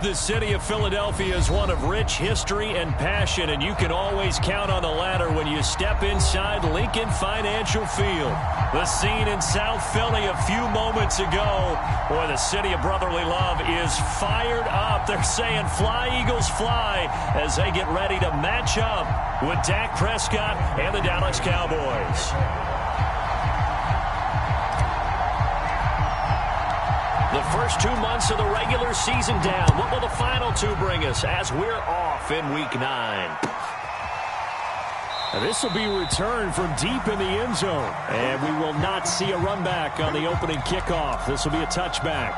The city of Philadelphia is one of rich history and passion, and you can always count on the latter when you step inside Lincoln Financial Field. The scene in South Philly a few moments ago. Boy, the city of brotherly love is fired up. They're saying fly, Eagles, fly, as they get ready to match up with Dak Prescott and the Dallas Cowboys. The first 2 months of the regular season down. What will the final two bring us as we're off in Week 9? This will be returned from deep in the end zone. And we will not see a run back on the opening kickoff. This will be a touchback.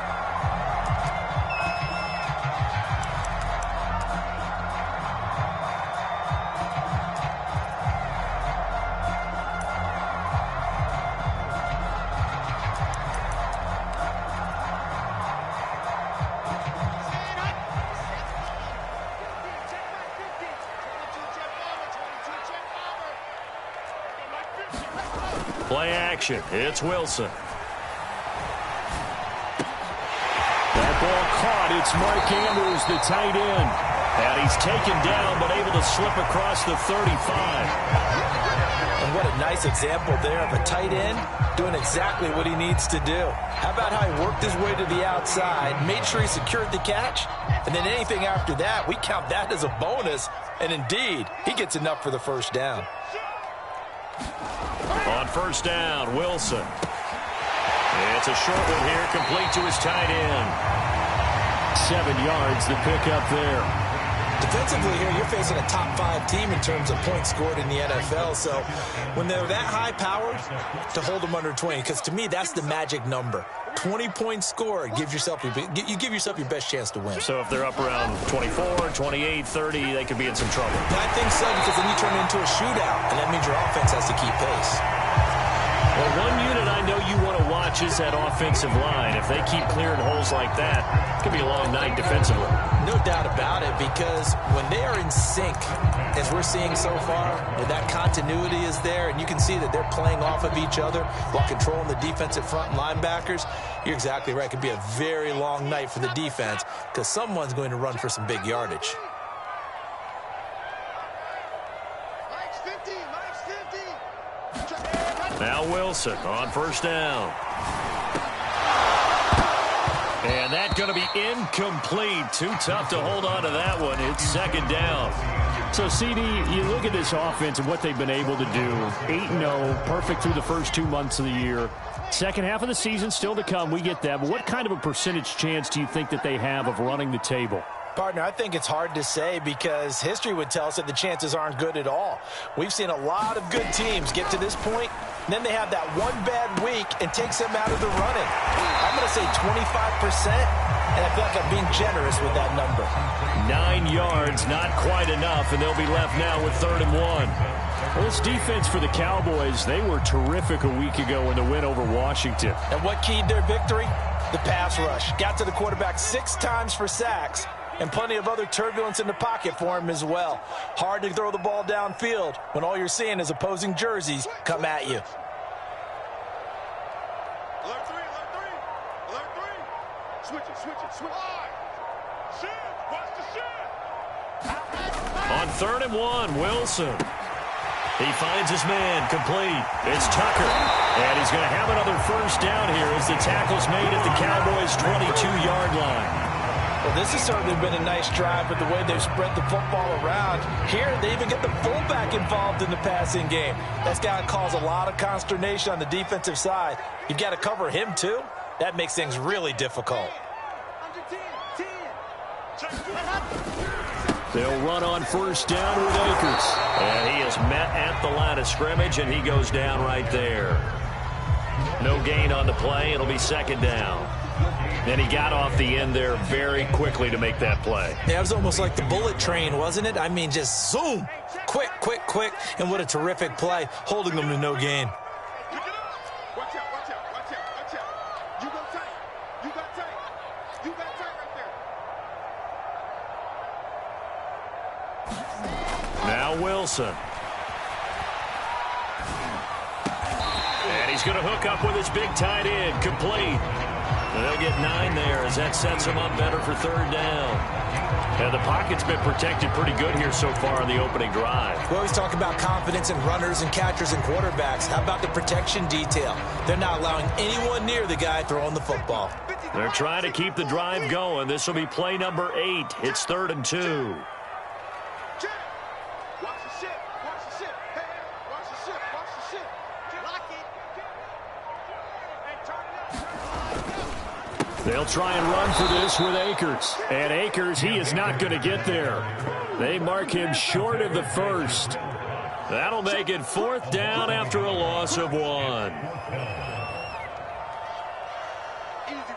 Play action. It's Wilson. That ball caught. It's Mark Andrews, the tight end. And he's taken down, but able to slip across the 35. And what a nice example there of a tight end doing exactly what he needs to do. How about how he worked his way to the outside, made sure he secured the catch, and then anything after that, we count that as a bonus. And indeed, he gets enough for the first down. On first down, Wilson. It's a short one here, complete to his tight end. 7 yards, the pickup there. Defensively here, you're facing a top 5 team in terms of points scored in the NFL. So when they're that high powered, to hold them under 20, because to me, that's the magic number. 20 points scored, you give yourself your best chance to win. So if they're up around 24, 28, 30, they could be in some trouble. I think so, because then you turn it into a shootout, and that means your offense has to keep pace. Well, one unit I know you want to watch is that offensive line. If they keep clearing holes like that, it could be a long night defensively. No doubt about it, because when they are in sync, as we're seeing so far, that continuity is there, and you can see that they're playing off of each other while controlling the defensive front linebackers. You're exactly right. It could be a very long night for the defense because someone's going to run for some big yardage. Now Wilson on first down. And that's going to be incomplete. Too tough to hold on to that one. It's second down. So, CD, you look at this offense and what they've been able to do. 8-0, perfect through the first 2 months of the year. Second half of the season still to come. We get that. But what kind of a percentage chance do you think that they have of running the table? Partner, I think it's hard to say because history would tell us that the chances aren't good at all. We've seen a lot of good teams get to this point, and then they have that one bad week and takes them out of the running. I'm going to say 25%, and I feel like I'm being generous with that number. 9 yards, not quite enough, and they'll be left now with 3rd and 1. Well, this defense for the Cowboys, they were terrific a week ago in the win over Washington. And what keyed their victory? The pass rush. Got to the quarterback 6 times for sacks. And plenty of other turbulence in the pocket for him as well. Hard to throw the ball downfield when all you're seeing is opposing jerseys come at you. Alert 3, alert 3. Switch it. Shift, watch the shift. On 3rd and 1, Wilson. He finds his man, complete. It's Tucker. And he's going to have another first down here as the tackle's made at the Cowboys' 22-yard line. Well, this has certainly been a nice drive with the way they've spread the football around. Here, they even get the fullback involved in the passing game. That's got to cause a lot of consternation on the defensive side. You've got to cover him, too. That makes things really difficult. They'll run on first down with Akers. And he is met at the line of scrimmage, and he goes down right there. No gain on the play. It'll be second down. And he got off the end there very quickly to make that play. Yeah, it was almost like the bullet train, wasn't it? I mean, just zoom. Quick. And what a terrific play, holding them to no gain. Watch out. You got tight right there. Now Wilson. And he's going to hook up with his big tight end, complete. They'll get 9 there as that sets them up better for third down. And the pocket's been protected pretty good here so far on the opening drive. We always talk about confidence in runners and catchers and quarterbacks. How about the protection detail? They're not allowing anyone near the guy throwing the football. They're trying to keep the drive going. This will be play number 8. It's 3rd and 2. Watch the ship. Watch the ship. Hey, watch the ship. Watch the ship. Lock it. And turn it up. They'll try and run for this with Akers. And Akers, he is not going to get there. They mark him short of the first. That'll make it 4th down after a loss of 1. Easy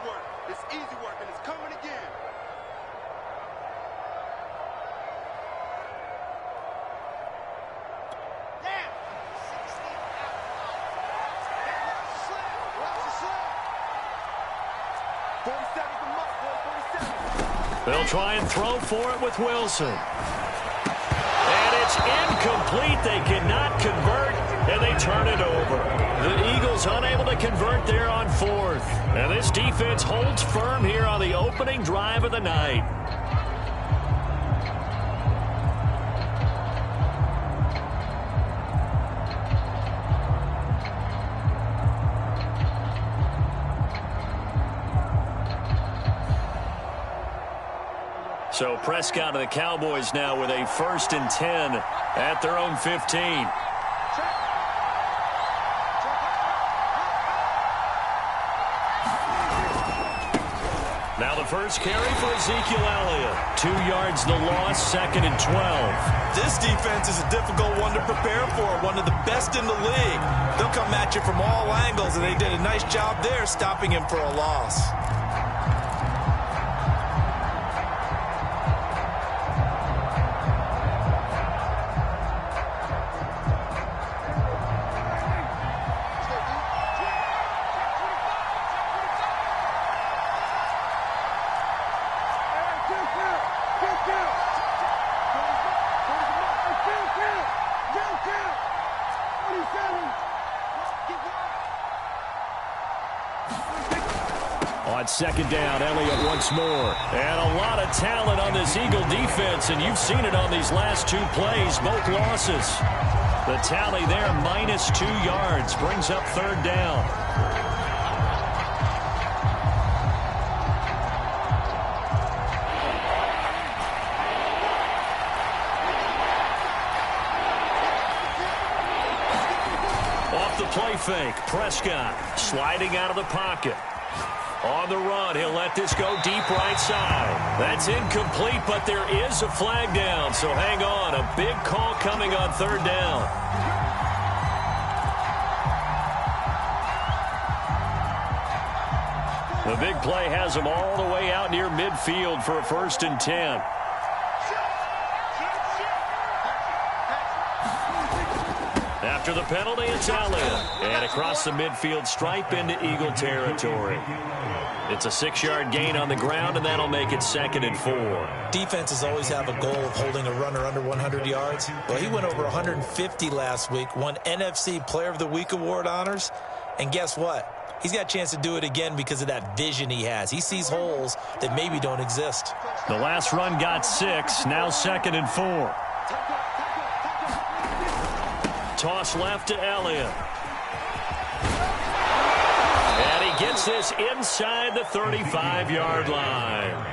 work. It's easy work, and it's coming again. Damn. 16 out. Watch the slip. 47 from Muck, boy. 47. They'll try and throw for it with Wilson. And it's incomplete. They cannot convert, and they turn it over. The Eagles unable to convert there on 4th. And this defense holds firm here on the opening drive of the night. So Prescott and the Cowboys now with a 1st and 10 at their own 15. Now the first carry for Ezekiel Elliott. 2 yards the loss, 2nd and 12. This defense is a difficult one to prepare for, one of the best in the league. They'll come at you from all angles, and they did a nice job there stopping him for a loss. On 2nd down, Elliott once more. And a lot of talent on this Eagle defense, and you've seen it on these last 2 plays, both losses. The tally there, minus 2 yards, brings up 3rd down. Off the play fake, Prescott sliding out of the pocket. On the run, he'll let this go deep right side. That's incomplete, but there is a flag down, so hang on. A big call coming on 3rd down. The big play has him all the way out near midfield for a 1st and 10. After the penalty, it's Elliott. And across the midfield stripe into Eagle territory. It's a 6-yard gain on the ground, and that'll make it 2nd and 4. Defenses always have a goal of holding a runner under 100 yards. Well, he went over 150 last week, won NFC Player of the Week award honors. And guess what? He's got a chance to do it again because of that vision he has. He sees holes that maybe don't exist. The last run got 6, now 2nd and 4. Toss left to Elliott. And he gets this inside the 35-yard line.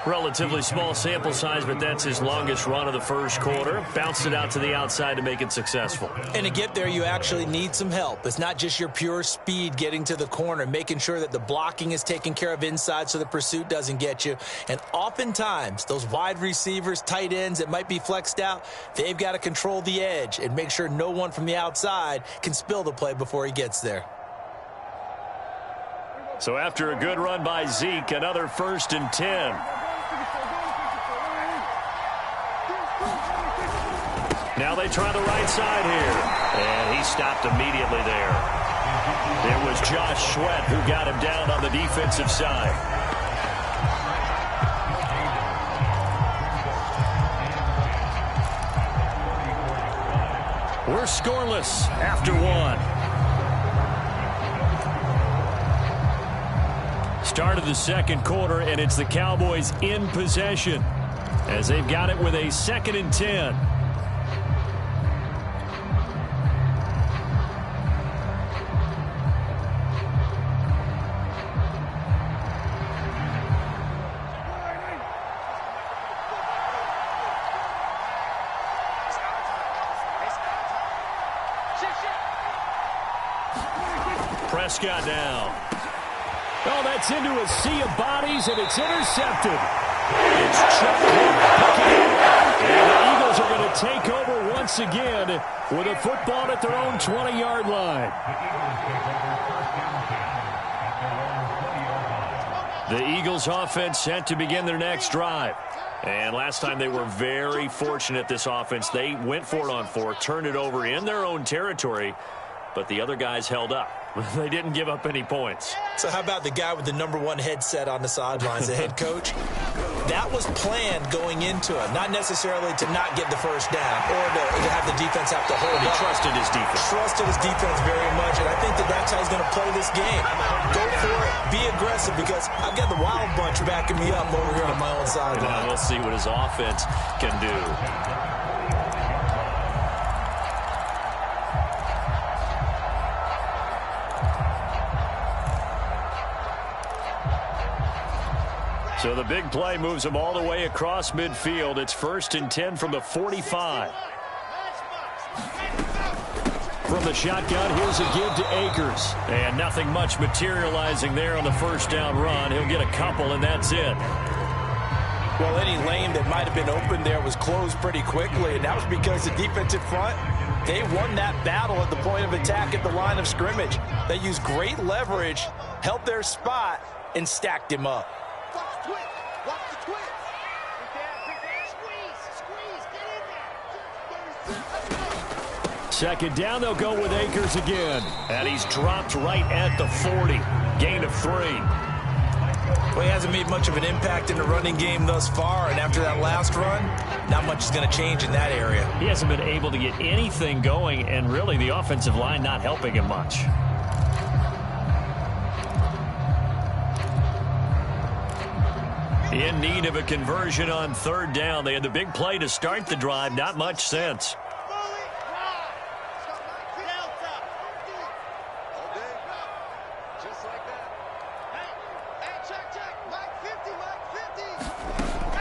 Relatively small sample size, but that's his longest run of the first quarter. Bounced it out to the outside to make it successful. And to get there, you actually need some help. It's not just your pure speed getting to the corner, making sure that the blocking is taken care of inside so the pursuit doesn't get you. And oftentimes, those wide receivers, tight ends that might be flexed out, they've got to control the edge and make sure no one from the outside can spill the play before he gets there. So after a good run by Zeke, another 1st and 10. Now they try the right side here. And he stopped immediately there. It was Josh Sweat who got him down on the defensive side. We're scoreless after 1. Start of the second quarter, and it's the Cowboys in possession as they've got it with a 2nd and 10. Prescott now. Oh, that's into a sea of bodies, and it's intercepted. It's Chuck and the Eagles are going to take over once again with a football at their own 20-yard line. The Eagles offense set to begin their next drive. And last time they were very fortunate, this offense. They went for it on 4, turned it over in their own territory, but the other guys held up. They didn't give up any points. So how about the guy with the #1 headset on the sidelines, the head coach? That was planned going into it, not necessarily to not get the first down or to have the defense have to hold He up. trusted his defense. Trusted his defense very much, and I think that's how he's going to play this game. Go for it, be aggressive, because I've got the wild bunch backing me up over here on my own sideline. Now we'll see what his offense can do. So the big play moves them all the way across midfield. It's 1st and 10 from the 45. From the shotgun, here's a give to Akers. And nothing much materializing there on the first down run. He'll get a couple, and that's it. Well, any lane that might have been open there was closed pretty quickly, and that was because the defensive front, they won that battle at the point of attack at the line of scrimmage. They used great leverage, held their spot, and stacked him up. Watch the twist. Watch the twist. Squeeze. Get in there. 2nd down, they'll go with Akers again. And he's dropped right at the 40. Gain of 3. Well, he hasn't made much of an impact in the running game thus far, and after that last run, not much is going to change in that area. He hasn't been able to get anything going, and really the offensive line not helping him much. In need of a conversion on 3rd down. They had the big play to start the drive. Not much sense.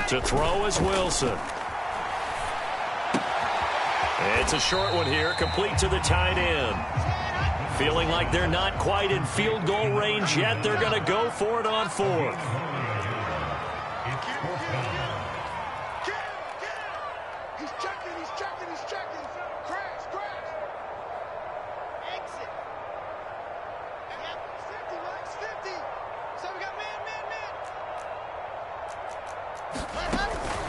To throw is Wilson. It's a short one here, complete to the tight end. Feeling like they're not quite in field goal range yet. They're going to go for it on 4th. He's checking. Crash. Exit. Yep, 50. So we got man.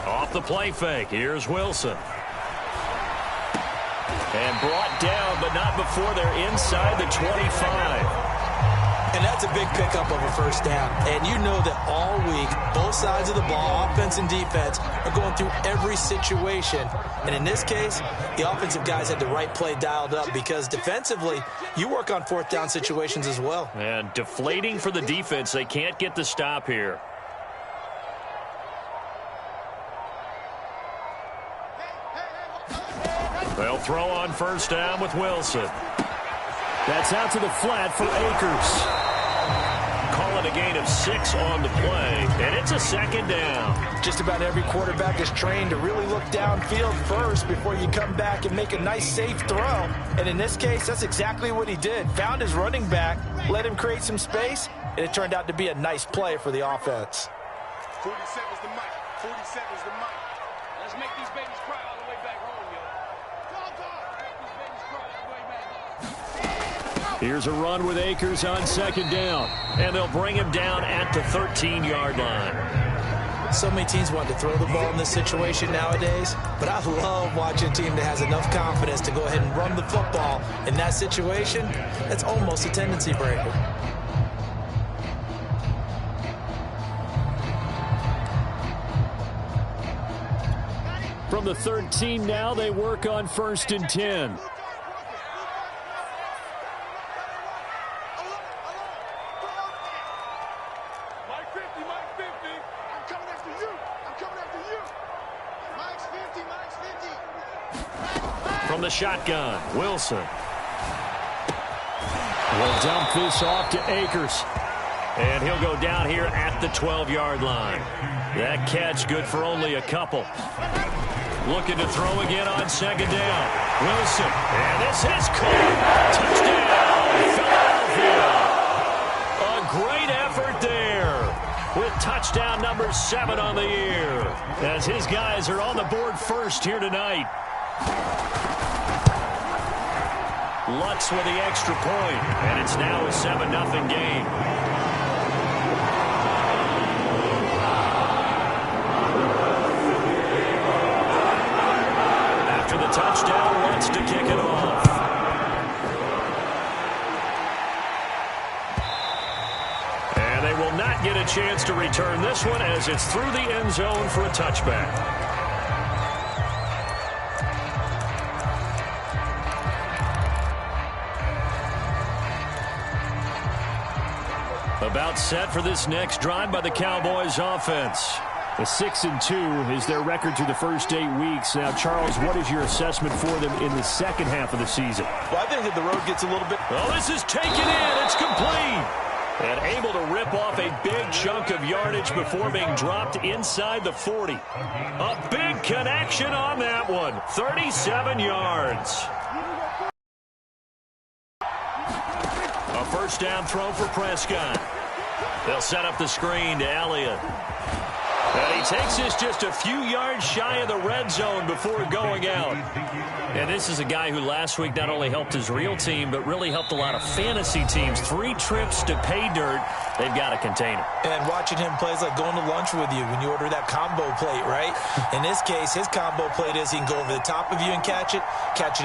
Off the play fake, here's Wilson. And brought down, but not before they're inside the 25. And that's a big pickup of a first down. And you know that all week, both sides of the ball, offense and defense, are going through every situation. And in this case, the offensive guys had the right play dialed up, because defensively, you work on 4th down situations as well. And deflating for the defense. They can't get the stop here. They'll throw on 1st down with Wilson. That's out to the flat for Akers. Call it a gain of 6 on the play, and it's a 2nd down. Just about every quarterback is trained to really look downfield first before you come back and make a nice, safe throw. And in this case, that's exactly what he did. Found his running back, let him create some space, and it turned out to be a nice play for the offense. 47's the mic. 47's the mic. Let's make these babies cry all the way back home, yo. Here's a run with Akers on 2nd down. And they'll bring him down at the 13-yard line. So many teams want to throw the ball in this situation nowadays, but I love watching a team that has enough confidence to go ahead and run the football in that situation. That's almost a tendency breaker. From the 13 now, they work on 1st and 10. From the shotgun, Wilson will dump this off to Akers. And he'll go down here at the 12-yard line. That catch good for only a couple. Looking to throw again on second down. Wilson. And this is caught. Touchdown, Philadelphia. A great effort there with touchdown number 7 on the year, as his guys are on the board first here tonight. Lutz with the extra point, and it's now a 7-0 game. After the touchdown, Lutz to kick it off. And they will not get a chance to return this one as it's through the end zone for a touchback. About set for this next drive by the Cowboys offense. The 6-2 is their record through the first 8 weeks. Now, Charles, what is your assessment for them in the second half of the season? Well, I think that the road gets a little bit... Oh, this is taken in. It's complete. And able to rip off a big chunk of yardage before being dropped inside the 40. A big connection on that one. 37 yards. A first down throw for Prescott. They'll set up the screen to Elliott. And he takes this just a few yards shy of the red zone before going out. And this is a guy who last week not only helped his real team, but really helped a lot of fantasy teams. 3 trips to pay dirt. They've got to contain him. And watching him play is like going to lunch with you when you order that combo plate, right? In this case, his combo plate is he can go over the top of you and catch it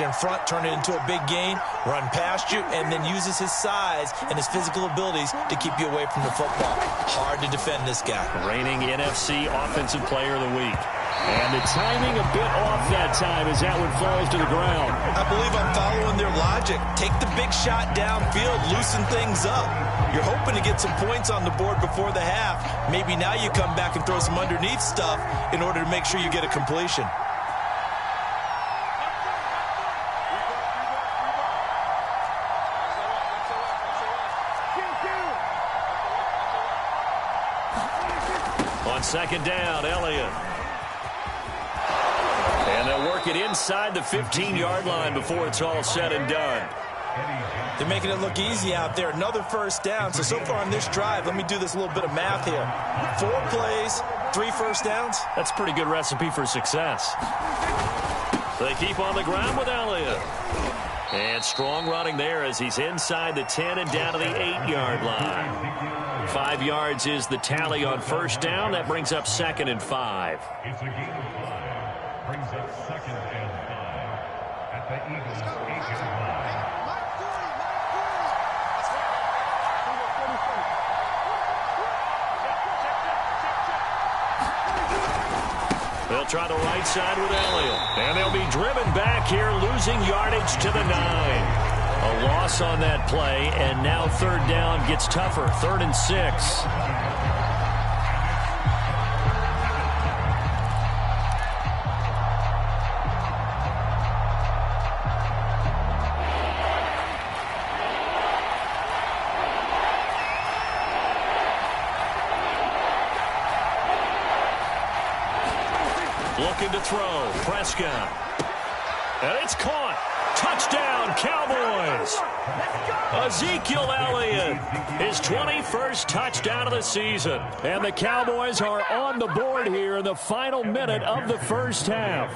in front, turn it into a big gain, run past you, and then uses his size and his physical abilities to keep you away from the football. Hard to defend this guy. Reigning NFC Offensive Player of the Week. And the timing a bit off that time as that one falls to the ground. I believe I'm following their logic. Take the big shot downfield, loosen things up. You're hoping to get some points on the board before the half. Maybe now you come back and throw some underneath stuff in order to make sure you get a completion. On second down, Elliott. And they'll work it inside the 15-yard line before it's all said and done. They're making it look easy out there. Another first down. So far on this drive, let me do this little bit of math here. 4 plays, 3 first downs. That's a pretty good recipe for success. They keep on the ground with Elliott. And strong running there as he's inside the 10 and down to the 8-yard line. 5 yards is the tally on first down. That brings up 2nd and 5. It's a game of 5. Brings up 2nd and 5 at the Eagles' 8-yard line. They'll try the right side with Elliott. And they'll be driven back here, losing yardage to the 9. A loss on that play, and now third down gets tougher. 3rd and 6. Looking to throw. Prescott. And it's caught. Touchdown, Cowboys. Ezekiel Elliott, his 21st touchdown of the season. And the Cowboys are on the board here in the final minute of the first half.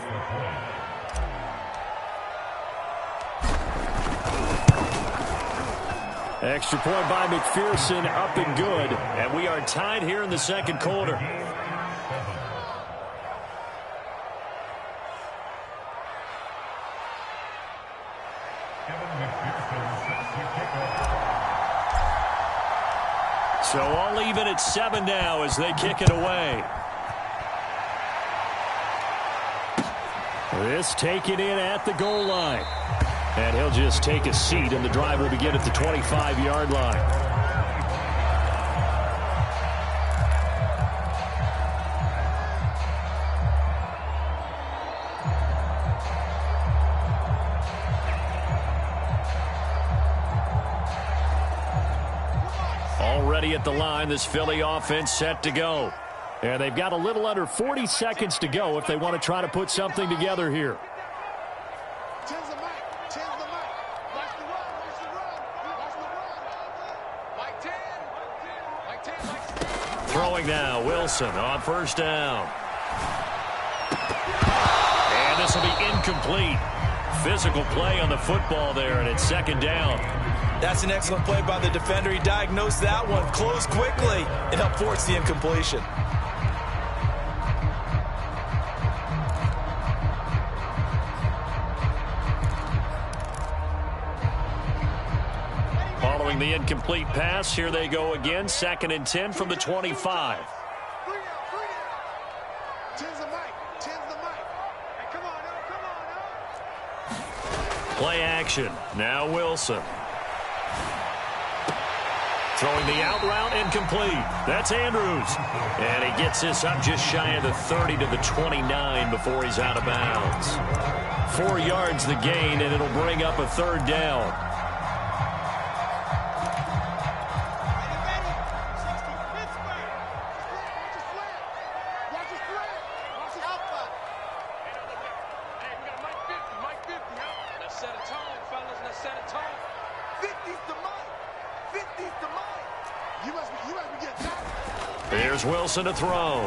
Extra point by McPherson, up and good. And we are tied here in the second quarter. So all even at 7 now as they kick it away. This taken in at the goal line. And he'll just take a seat, and the drive will begin at the 25-yard line. ready at the line. This Philly offense set to go. And they've got a little under 40 seconds to go if they want to try to put something together here. Throwing now, Wilson on first down. And this will be incomplete. Physical play on the football there, and it's second down. That's an excellent play by the defender. He diagnosed that one, closed quickly, and helped force the incompletion. Following the incomplete pass, here they go again. 2nd and 10 from the 25. Play action. Now Wilson. Throwing the out route, incomplete. That's Andrews. And he gets this up just shy of the 30 to the 29 before he's out of bounds. 4 yards the gain, and it'll bring up a third down. Here's Wilson to throw.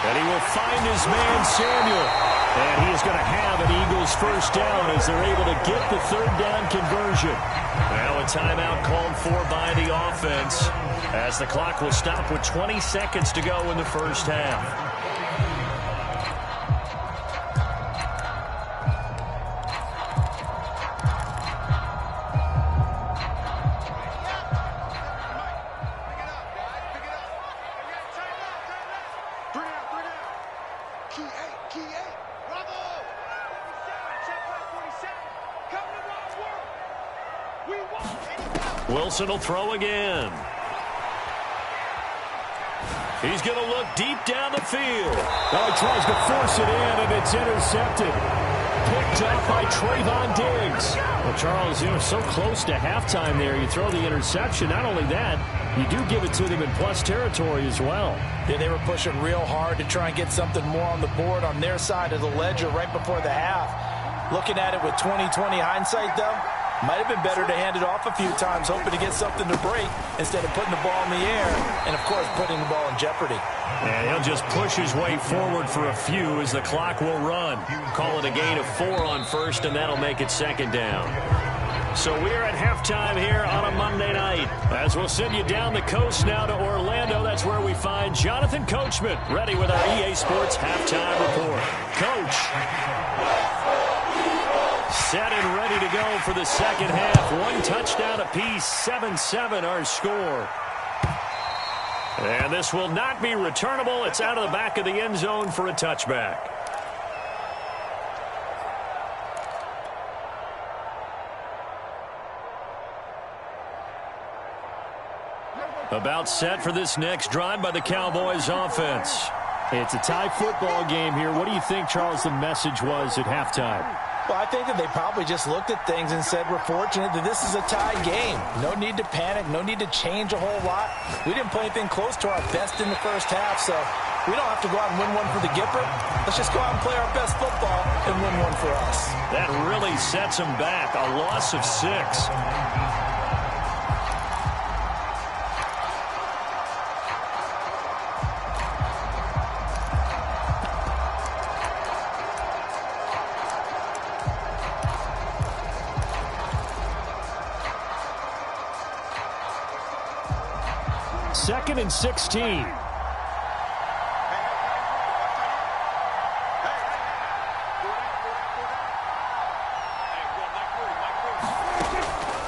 And he will find his man, Samuel. And he is going to have an Eagles first down as they're able to get the third down conversion. Now a timeout called for by the offense as the clock will stop with 20 seconds to go in the first half. Wilson will throw again. He's going to look deep down the field. Oh, he tries to force it in, and it's intercepted. Picked up by Trayvon Diggs. Well, Charles, so close to halftime there. You throw the interception. Not only that, you do give it to them in plus territory as well. Yeah, they were pushing real hard to try and get something more on the board on their side of the ledger right before the half. Looking at it with 20/20 hindsight, though, might have been better to hand it off a few times, hoping to get something to break instead of putting the ball in the air and, of course, putting the ball in jeopardy. And he'll just push his way forward for a few as the clock will run. Call it a gain of 4 on first, and that'll make it second down. So we're at halftime here on a Monday night. As we'll send you down the coast now to Orlando, that's where we find Jonathan Coachman ready with our EA Sports halftime report. Coach. Set and ready to go for the second half. 1 touchdown apiece, 7-7 our score. And this will not be returnable. It's out of the back of the end zone for a touchback. About set for this next drive by the Cowboys offense. It's a tie football game here. What do you think, Charles, the message was at halftime? Well, I think that they probably just looked at things and said, we're fortunate that this is a tied game. No need to panic. No need to change a whole lot. We didn't play anything close to our best in the first half, so we don't have to go out and win one for the Gipper. Let's just go out and play our best football and win one for us. That really sets them back. A loss of 6. Second and 16.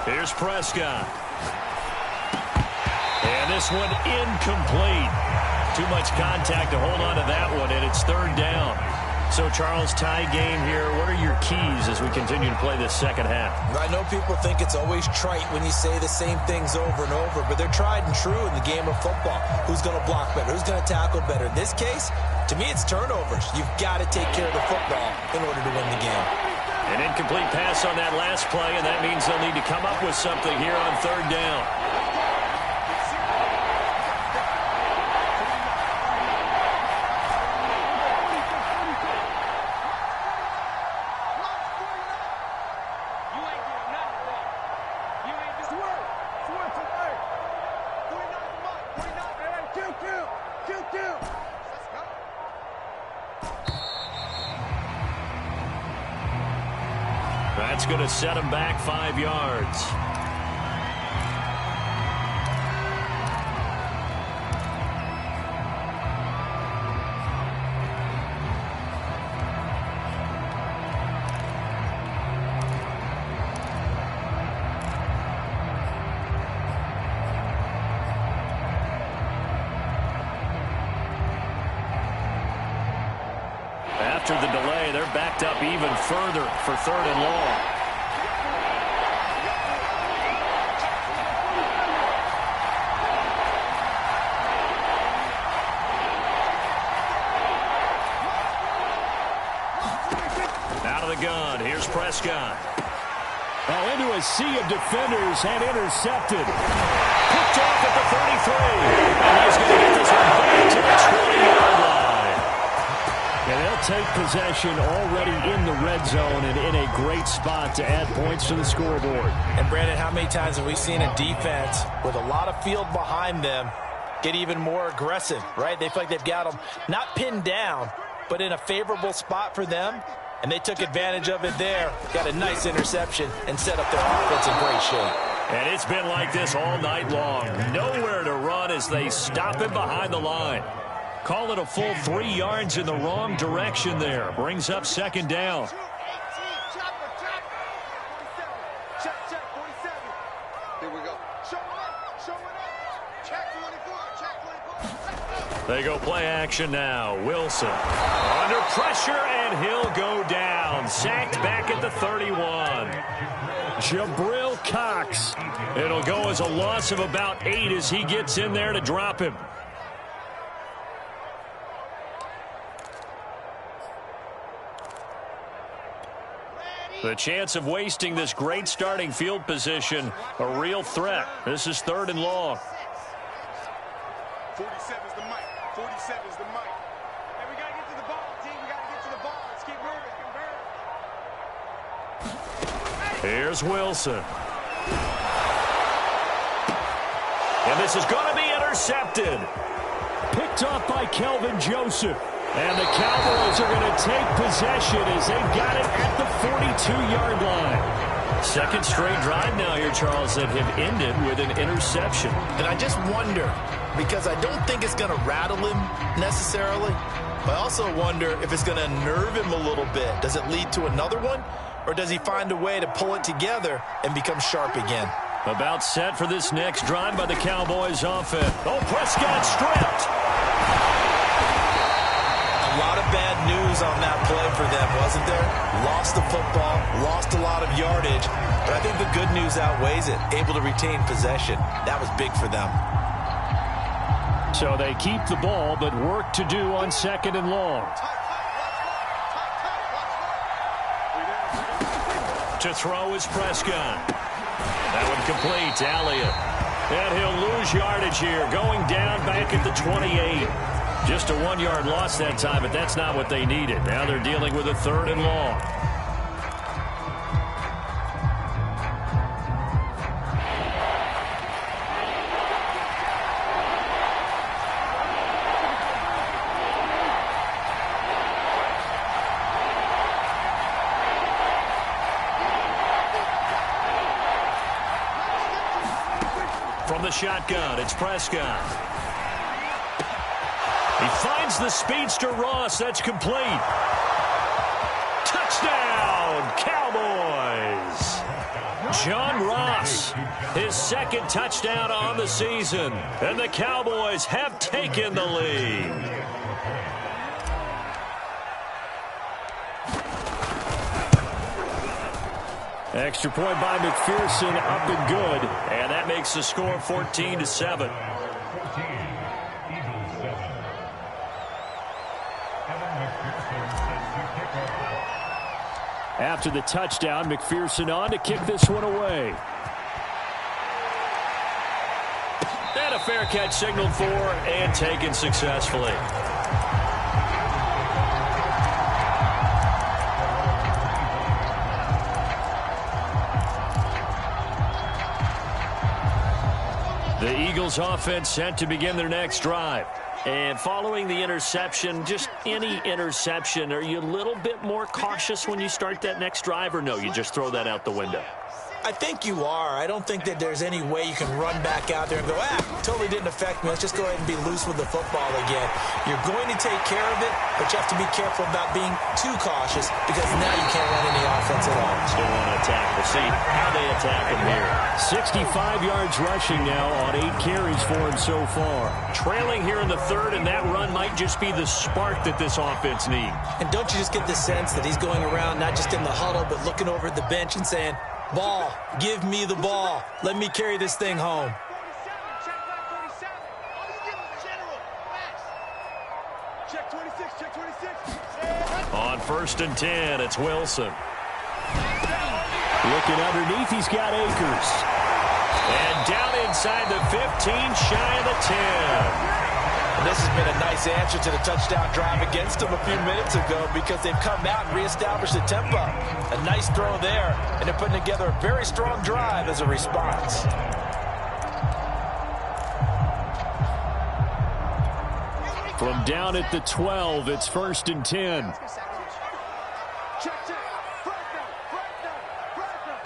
Here's Prescott. And this one incomplete. Too much contact to hold on to that one, and it's third down. So, Charles, tie game here. What are your keys as we continue to play this second half? I know people think it's always trite when you say the same things over and over, but they're tried and true in the game of football. Who's going to block better? Who's going to tackle better? In this case, to me, it's turnovers. You've got to take care of the football in order to win the game. An incomplete pass on that last play, and that means they'll need to come up with something here on third down. That's going to set him back 5 yards. After the delay, they're backed up even further for third and long. Out of the gun, here's Prescott. Oh, into a sea of defenders and intercepted. Picked off at the 33. And he's going to get this one back to the 20-yard line. And they'll take possession already in the red zone and in a great spot to add points to the scoreboard. And, Brandon, how many times have we seen a defense with a lot of field behind them get even more aggressive, right? They feel like they've got them not pinned down, but in a favorable spot for them. And they took advantage of it there, got a nice interception, and set up their offense in great shape. And it's been like this all night long. Nowhere to run as they stop him behind the line. Call it a full 3 yards in the wrong direction there. Brings up second down. Here we go. Showing up. Showing up. Check 24. Check 24. They go play action now. Wilson under pressure, and he'll go down. Sacked back at the 31. Jabril Cox. It'll go as a loss of about 8 as he gets in there to drop him. The chance of wasting this great starting field position, a real threat. This is third and long. 47's the mic. 47's the mic. And we got to get to the ball, team. We got to get to the ball. Let's keep moving. Here's Wilson. And this is going to be intercepted. Picked off by Kelvin Joseph. And the Cowboys are going to take possession as they've got it at the 42-yard line. Second straight drive now here, Charles, that have ended with an interception. And I just wonder, because I don't think it's going to rattle him necessarily, but I also wonder if it's going to nerve him a little bit. Does it lead to another one, or does he find a way to pull it together and become sharp again? About set for this next drive by the Cowboys offense. Oh, Prescott stripped. A lot of bad news on that play for them, wasn't there? Lost the football, lost a lot of yardage, but I think the good news outweighs it. Able to retain possession. That was big for them. So they keep the ball, but work to do on second and long. To throw is Prescott. That one complete to Elliott. And he'll lose yardage here, going down back at the 28. Just a 1-yard loss that time, but that's not what they needed. Now they're dealing with a third and long. From the shotgun, it's Prescott. He finds the speedster Ross. That's complete. Touchdown, Cowboys. John Ross, his second touchdown on the season. And the Cowboys have taken the lead. Extra point by McPherson, up and good. And that makes the score 14-7. After the touchdown, McPherson on to kick this one away. And a fair catch signaled for and taken successfully. The Eagles offense set to begin their next drive. And following the interception, just any interception, are you a little bit more cautious when you start that next drive, or no, you just throw that out the window? I think you are. I don't think that there's any way you can run back out there and go, totally didn't affect me. Let's just go ahead and be loose with the football again. You're going to take care of it, but you have to be careful about being too cautious because now you can't run any offense at all. Still want to attack. We'll see how they attack him here. 65 yards rushing now on 8 carries for him so far. Trailing here in the third, and that run might just be the spark that this offense needs. And don't you just get the sense that he's going around not just in the huddle, but looking over at the bench and saying, ball, give me the ball. Let me carry this thing home. Check 26, check 26. On 1st and 10, it's Wilson. Looking underneath, he's got Akers. And down inside the 15, shy of the 10. And this has been a nice answer to the touchdown drive against them a few minutes ago because they've come out and reestablished the tempo. A nice throw there, and they're putting together a very strong drive as a response. From down at the 12, it's 1st and 10. Check, check. First down, first down, first down.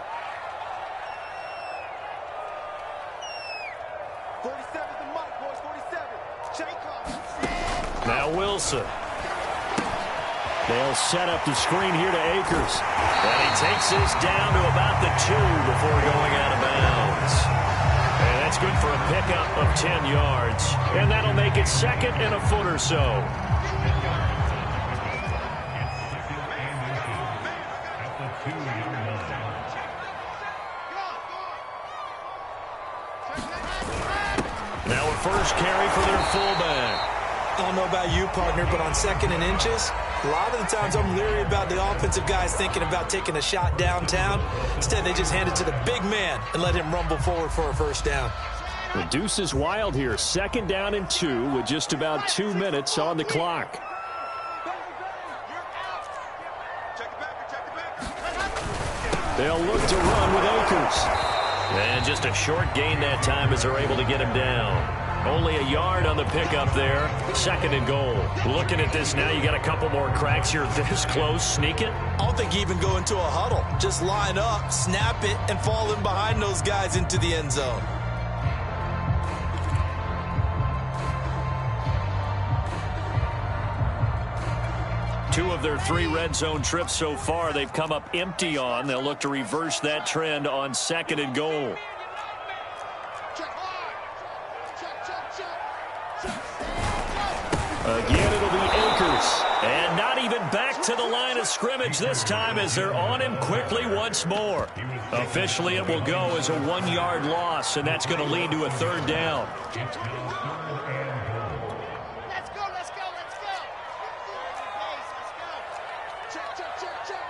47's the mic, boys, 47. Check. Now Wilson. They'll set up the screen here to Akers. And he takes this down to about the 2 before going out of bounds. And that's good for a pickup of 10 yards. And that'll make it 2nd and a foot or so. Now a first carry for their fullback. I don't know about you, partner, but on 2nd and inches, a lot of the times I'm leery about the offensive guys thinking about taking a shot downtown. Instead, they just hand it to the big man and let him rumble forward for a first down. The deuce is wild here. 2nd down and 2 with just about 2 minutes on the clock. They'll look to run with Akers. And just a short gain that time as they're able to get him down. Only a yard on the pickup there. 2nd and goal. Looking at this now, you got a couple more cracks here. This close, sneak it. I don't think you even go into a huddle. Just line up, snap it, and fall in behind those guys into the end zone. Two of their 3 red zone trips so far, they've come up empty on. They'll look to reverse that trend on 2nd and goal. Again, it'll be Akers. And not even back to the line of scrimmage this time as they're on him quickly once more. Officially, it will go as a 1-yard loss, and that's going to lead to a 3rd down. Let's go, let's go, let's go. Let's go. Check, check, check, check.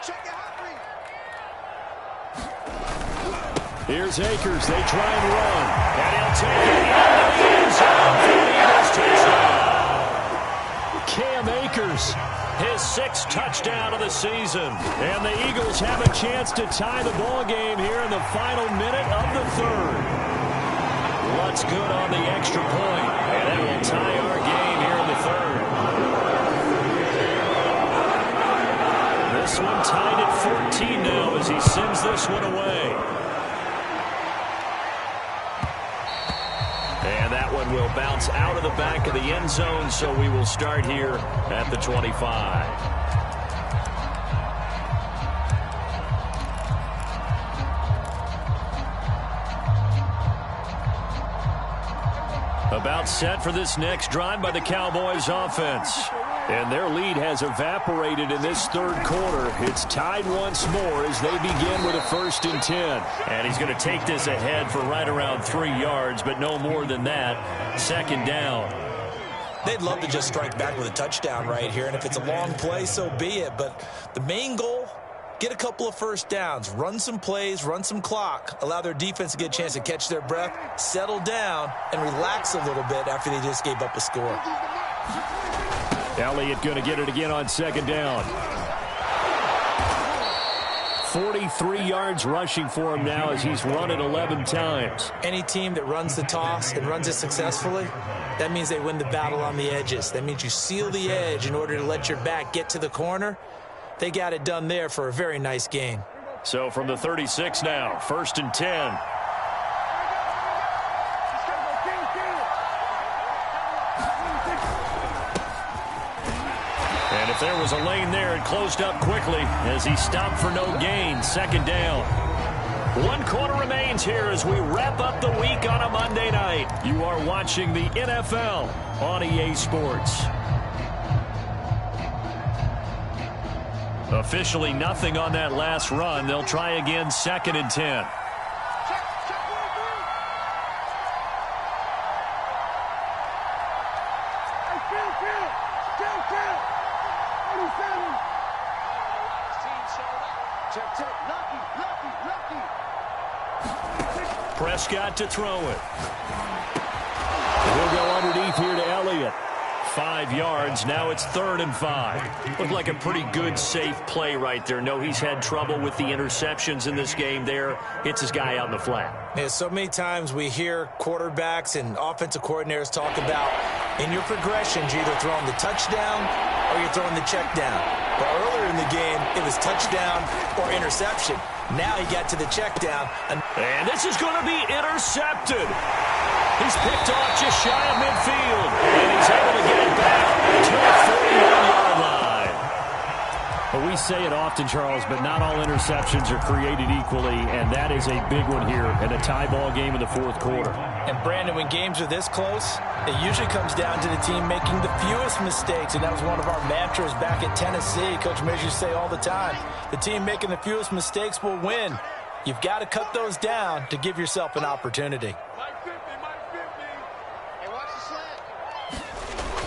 Check your hot read. Here's Akers. They try and run. And he'll take it in the end zone for the Eagles touchdown. Cam Akers. His 6th touchdown of the season. And the Eagles have a chance to tie the ball game here in the final minute of the 3rd. What's good on the extra point? And that will tie our game here in the 3rd. This one tied at 14 now as he sends this one away. And that one will bounce out of the back of the end zone, so we will start here at the 25. About set for this next drive by the Cowboys offense. And their lead has evaporated in this 3rd quarter. It's tied once more as they begin with a 1st and 10. And he's going to take this ahead for right around 3 yards, but no more than that. 2nd down. They'd love to just strike back with a touchdown right here, and if it's a long play, so be it. But the main goal, get a couple of first downs, run some plays, run some clock, allow their defense to get a chance to catch their breath, settle down, and relax a little bit after they just gave up a score. Elliott going to get it again on second down. 43 yards rushing for him now as he's run it 11 times. Any team that runs the toss and runs it successfully, that means they win the battle on the edges. That means you seal the edge in order to let your back get to the corner. They got it done there for a very nice gain. So from the 36 now, 1st and 10. And if there was a lane there, it closed up quickly as he stopped for no gain. 2nd down. 1 quarter remains here as we wrap up the week on a Monday night. You are watching the NFL on EA Sports. Officially nothing on that last run. They'll try again, 2nd and 10. Prescott to throw it. He'll go underneath here to Elliott. 5 yards. Now it's 3rd and 5. Looked like a pretty good, safe play right there. No, he's had trouble with the interceptions in this game there. Hits his guy out in the flat. Yeah, so many times we hear quarterbacks and offensive coordinators talk about in your progressions, you're either throwing the touchdown or you're throwing the check down. But earlier in the game, it was touchdown or interception. Now he got to the check down. And this is going to be intercepted. He's picked off just shy of midfield. And he's able to get it back to the 41-yard line. Well, we say it often, Charles, but not all interceptions are created equally, and that is a big one here in a tie ball game in the 4th quarter. And, Brandon, when games are this close, it usually comes down to the team making the fewest mistakes, and that was one of our mantras back at Tennessee. Coach Measure used to say all the time, the team making the fewest mistakes will win. You've got to cut those down to give yourself an opportunity.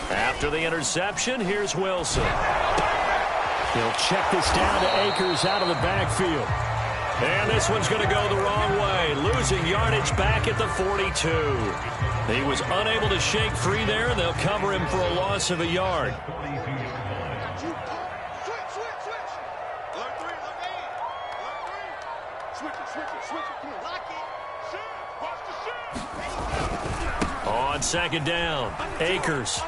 After the interception, here's Wilson. He'll check this down to Akers out of the backfield. And this one's going to go the wrong way, losing yardage back at the 42. He was unable to shake free there. They'll cover him for a loss of a yard. On 2nd down, Akers.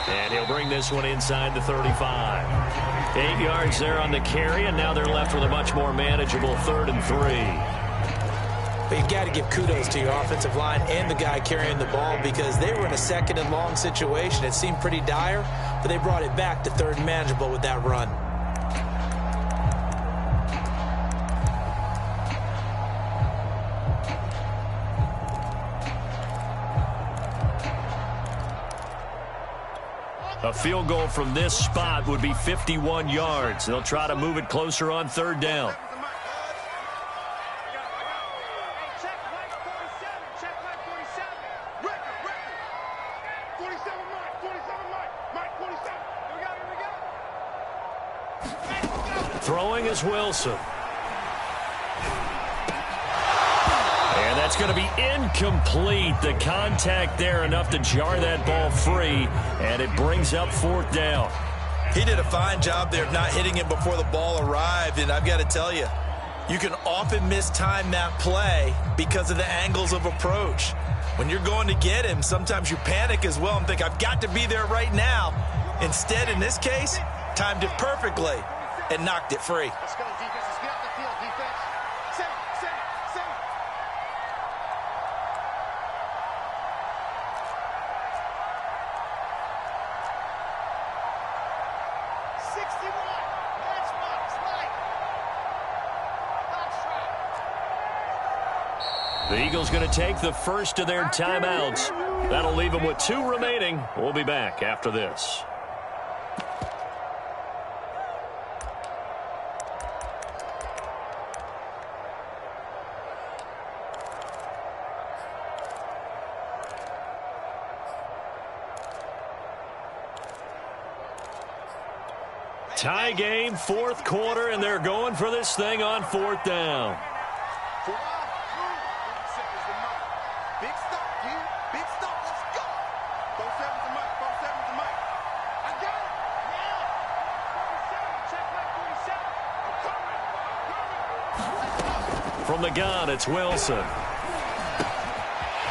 And he'll bring this one inside the 35. 8 yards there on the carry, and now they're left with a much more manageable 3rd and 3. But you've got to give kudos to your offensive line and the guy carrying the ball because they were in a 2nd and long situation. It seemed pretty dire, but they brought it back to 3rd and manageable with that run. A field goal from this spot would be 51 yards. They'll try to move it closer on 3rd down. Throwing is Wilson. And that's going to be incomplete. The contact there enough to jar that ball free, and it brings up 4th down. He did a fine job there of not hitting it before the ball arrived, and I've got to tell you, you can often mistime that play because of the angles of approach. When you're going to get him, sometimes you panic as well and think, I've got to be there right now. Instead, in this case, timed it perfectly and knocked it free. Let's go, defense. Let's get off the field, defense. Set. 61. Matchbox, right. Box track. The Eagles going to take the first of their timeouts. That'll leave them with 2 remaining. We'll be back after this. Tie game, fourth quarter, and they're going for this thing on fourth down. Big stop, dude. Big stop. Let's go. 4-7's the mic. 4-7's the mic. I got it. Yeah. 47. Check my 47. I'm coming. From the gun, it's Wilson.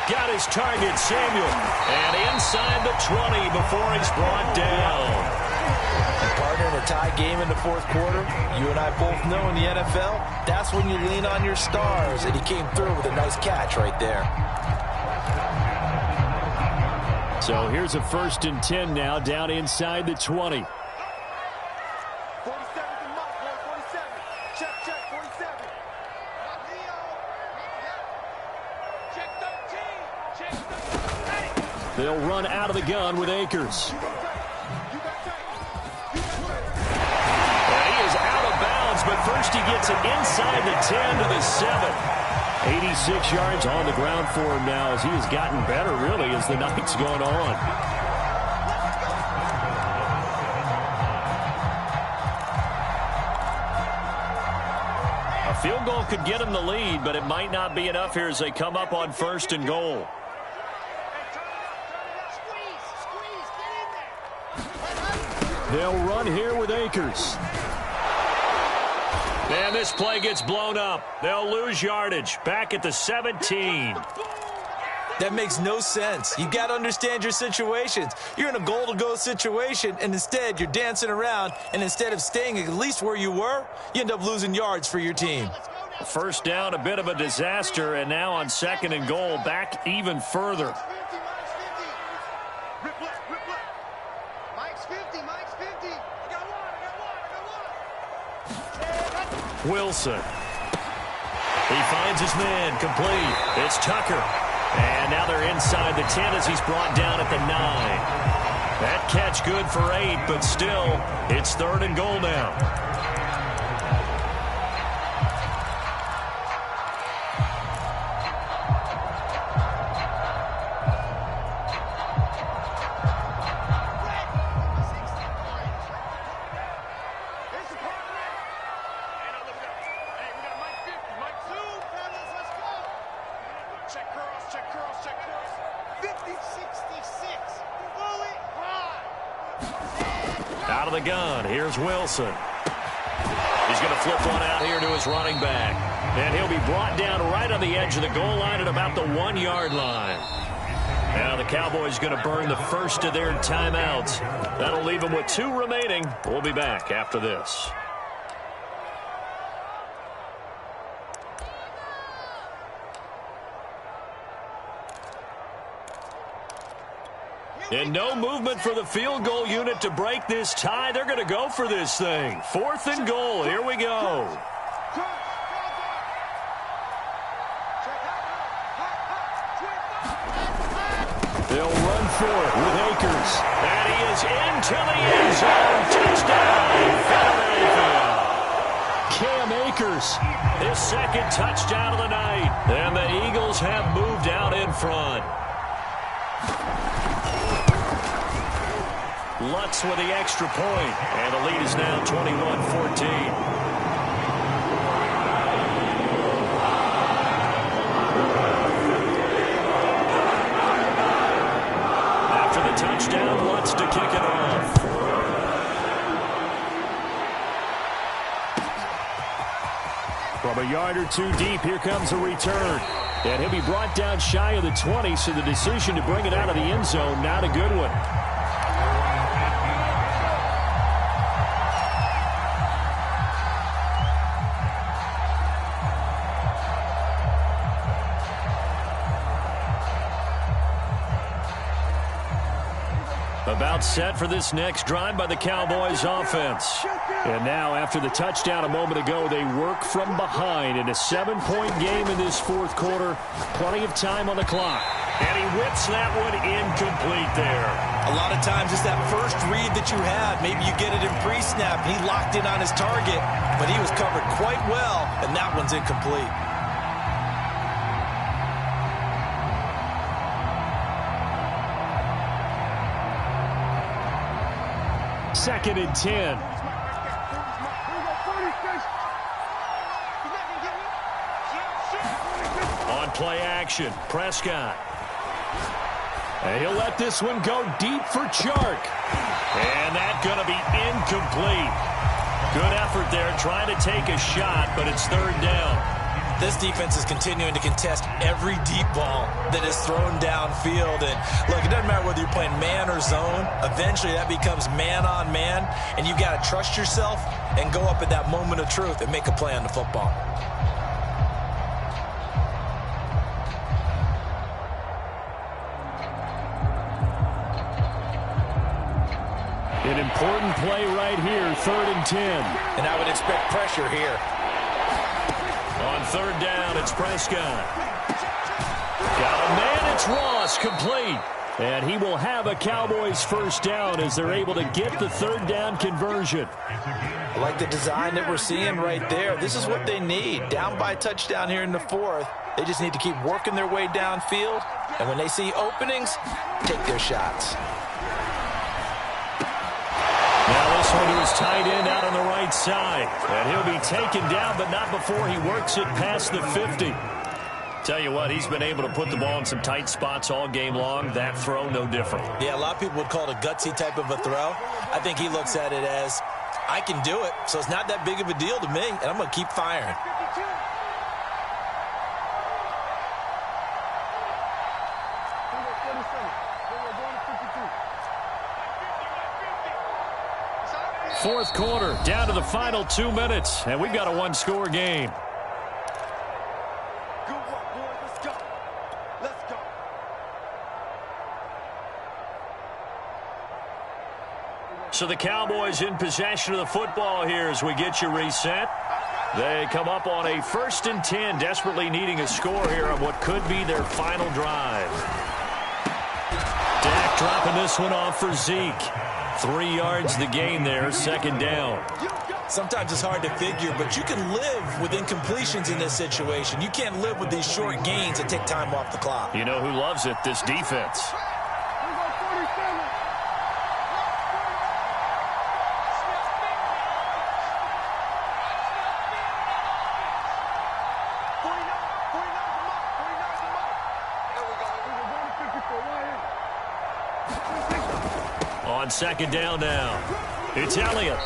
Got his target, Samuel. And inside the 20 before he's brought down. And partner, in a tie game in the fourth quarter, you and I both know in the NFL, that's when you lean on your stars. And he came through with a nice catch right there. So here's a 1st and 10 now, down inside the 20. 47's the mic, boy. 47. Check, 47. Leo. Check 13. Check 13. They'll run out of the gun with Akers. And he is out of bounds, but first he gets it inside the 10 to the 7. 86 yards on the ground for him now as he has gotten better, really, as the night's gone on. A field goal could get him the lead, but it might not be enough here as they come up on 1st and goal. They'll run here with Akers. And this play gets blown up. They'll lose yardage. Back at the 17. That makes no sense. You got to understand your situations. You're in a goal-to-go situation, and instead you're dancing around, and instead of staying at least where you were, you end up losing yards for your team. First down, a bit of a disaster, and now on 2nd and goal, back even further. Mike's 50. Mike's 50. I got one. Wilson. He finds his man, complete. It's Tucker. And now they're inside the 10 as he's brought down at the 9. That catch good for 8, but still, it's 3rd and goal now. Out of the gun, here's Wilson. He's going to flip one out here to his running back. And he'll be brought down right on the edge of the goal line at about the 1-yard line. Now the Cowboys going to burn the first of their timeouts. That'll leave them with 2 remaining. We'll be back after this. And no movement for the field goal unit to break this tie. They're going to go for this thing. 4th and goal. Here we go. They'll run for it with Akers. And he is into the end zone. Touchdown, Philadelphia. Cam Akers. His 2nd touchdown of the night. And the Eagles have moved out in front. Lutz with the extra point, and the lead is now 21-14. After the touchdown, Lutz to kick it off. From a yard or 2 deep, here comes a return. And he'll be brought down shy of the 20, so the decision to bring it out of the end zone, not a good one. About set for this next drive by the Cowboys offense. And now, after the touchdown a moment ago, they work from behind in a 7-point game in this 4th quarter. Plenty of time on the clock. And he whips that one incomplete there. A lot of times it's that first read that you have. Maybe you get it in pre-snap, and he locked in on his target, but he was covered quite well, and that one's incomplete. 2nd and 10. On play action, Prescott. And he'll let this one go deep for Chark. And that's going to be incomplete. Good effort there trying to take a shot, but it's third down. This defense is continuing to contest every deep ball that is thrown downfield. And look, it doesn't matter whether you're playing man or zone. Eventually that becomes man on man, and you got to trust yourself and go up at that moment of truth and make a play on the football. An important play right here, 3rd and 10. And I would expect pressure here. On third down, it's Prescott. Got a man, it's Ross, complete. And he will have a Cowboys first down as they're able to get the third down conversion. I like the design that we're seeing right there. This is what they need. Down by a touchdown here in the 4th. They just need to keep working their way downfield. And when they see openings, take their shots. Now this one to his tight end out on the right side. And he'll be taken down, but not before he works it past the 50. Tell you what, he's been able to put the ball in some tight spots all game long. That throw, no different. Yeah, a lot of people would call it a gutsy type of a throw. I think he looks at it as, I can do it, so it's not that big of a deal to me, and I'm going to keep firing. Fourth quarter, down to the final 2 minutes, and we've got a one-score game. So the Cowboys in possession of the football here as we get you reset. They come up on a 1st and 10, desperately needing a score here on what could be their final drive. Dak dropping this one off for Zeke. 3 yards the gain there, 2nd down. Sometimes it's hard to figure, but you can live with incompletions in this situation. You can't live with these short gains that take time off the clock. You know who loves it? This defense. On 2nd down now, it's Elliott.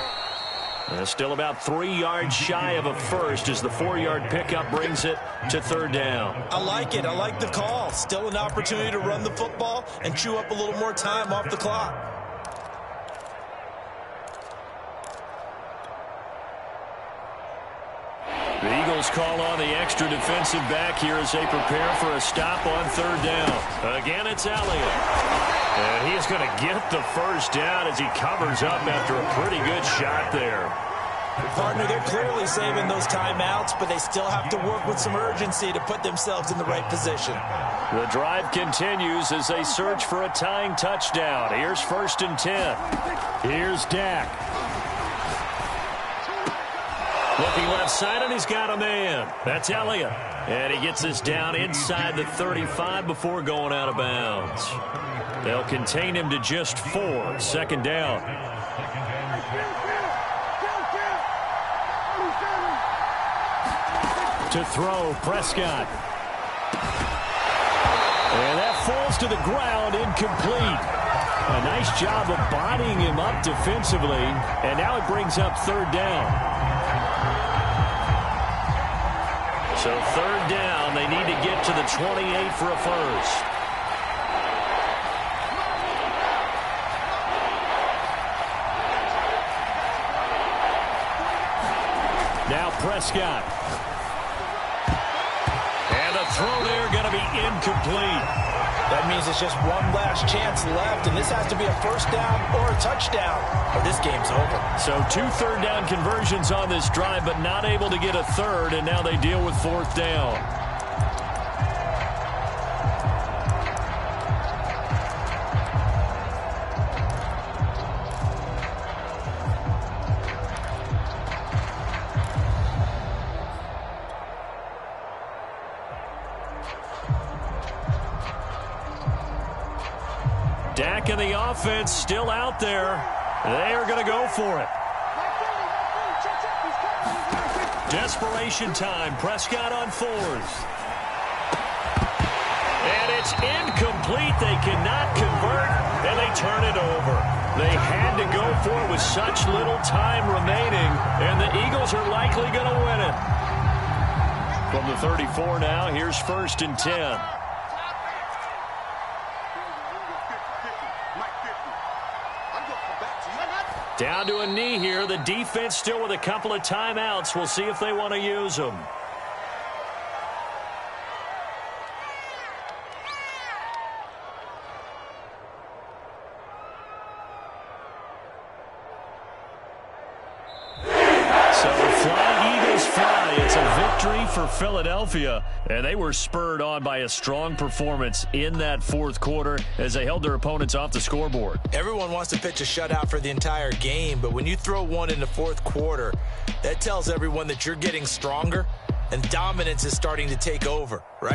Still about 3 yards shy of a first as the 4-yard pickup brings it to 3rd down. I like it. I like the call. Still an opportunity to run the football and chew up a little more time off the clock. The Eagles call on the extra defensive back here as they prepare for a stop on 3rd down. Again, it's Elliott. And he is going to get the first down as he covers up after a pretty good shot there. Partner, they're clearly saving those timeouts, but they still have to work with some urgency to put themselves in the right position. The drive continues as they search for a tying touchdown. Here's 1st and 10. Here's Dak. Looking left side, and he's got a man. That's Elliott. And he gets us down inside the 35 before going out of bounds. They'll contain him to just 4. 2nd down. To throw, Prescott. And that falls to the ground, incomplete. A nice job of bodying him up defensively. And now it brings up 3rd down. So 3rd down, they need to get to the 28 for a first. Now Prescott. And the throw there going to be incomplete. That means it's just one last chance left, and this has to be a first down or a touchdown, or this game's over. So 2 third down conversions on this drive, but not able to get a third, and now they deal with 4th down. Dak and the offense still out there. They are going to go for it. Desperation time. Prescott on 4th. It's incomplete. They cannot convert, and they turn it over. They had to go for it with such little time remaining, and the Eagles are likely going to win it. From the 34 now, here's 1st and 10. Down to a knee here. The defense still with a couple of timeouts. We'll see if they want to use them. It's a victory for Philadelphia, and they were spurred on by a strong performance in that fourth quarter as they held their opponents off the scoreboard. Everyone wants to pitch a shutout for the entire game, but when you throw one in the fourth quarter, that tells everyone that you're getting stronger and dominance is starting to take over, right?